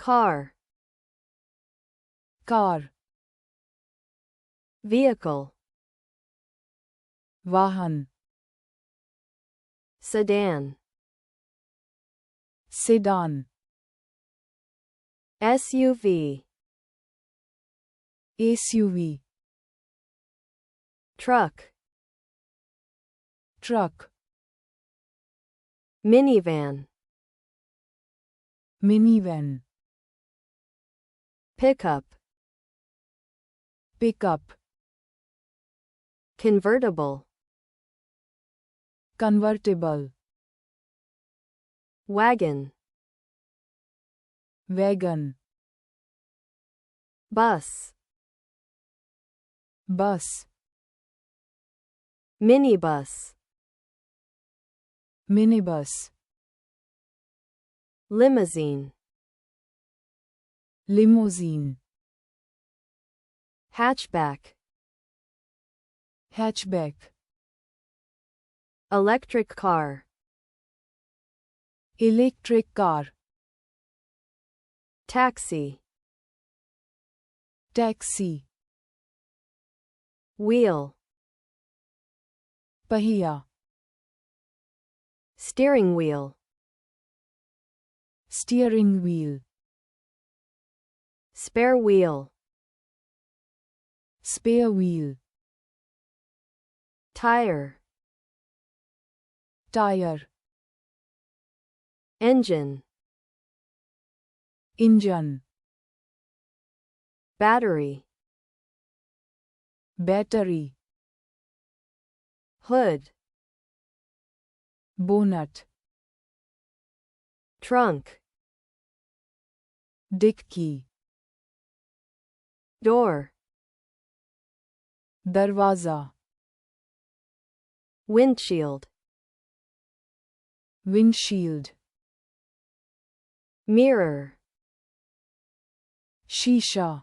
car, car, vehicle, वाहन, sedan, sedan, SUV, ess-yoo-vee, truck, truck, minivan, minivan, pickup, PIK-ap, convertible, convertible, wagon, wagon, bus, bus, minibus, minibus, limousine, limousine, hatchback, hatchback, electric car, electric car, taxi, taxi, wheel, पहिया, steering wheel, steering wheel, spare wheel, spare wheel, tire, tire, engine, engine, battery, battery, hood, bonnet, trunk, dicky, door, दरवाजा, windshield, windshield, mirror, शीशा,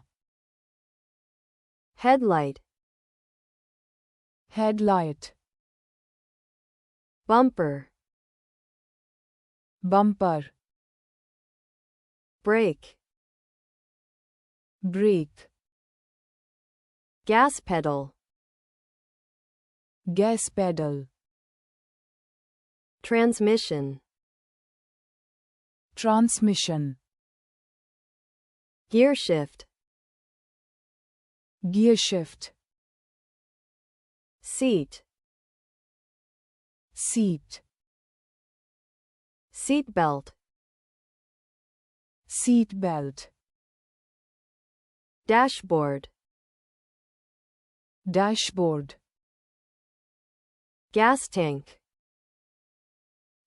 headlight, headlight, bumper, bumper, brake, brake, gas pedal, gas pedal, transmission, transmission, gear shift, gear shift, seat, seat, seat belt, seat belt, dashboard, dashboard, gas tank,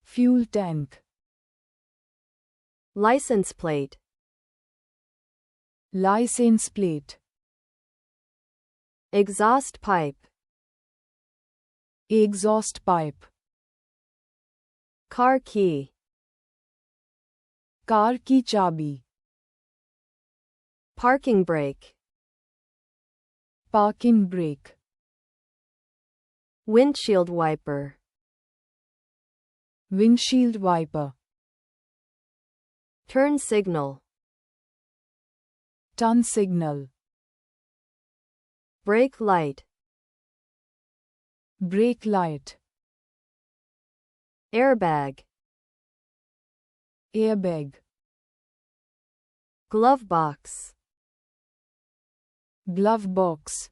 fuel tank, license plate, license plate, exhaust pipe, exhaust pipe, car key, car की चाबी, parking brake, parking brake, windshield wiper, windshield wiper, turn signal, turn signal, brake light, brake light, airbag, airbag, glove box, glove box,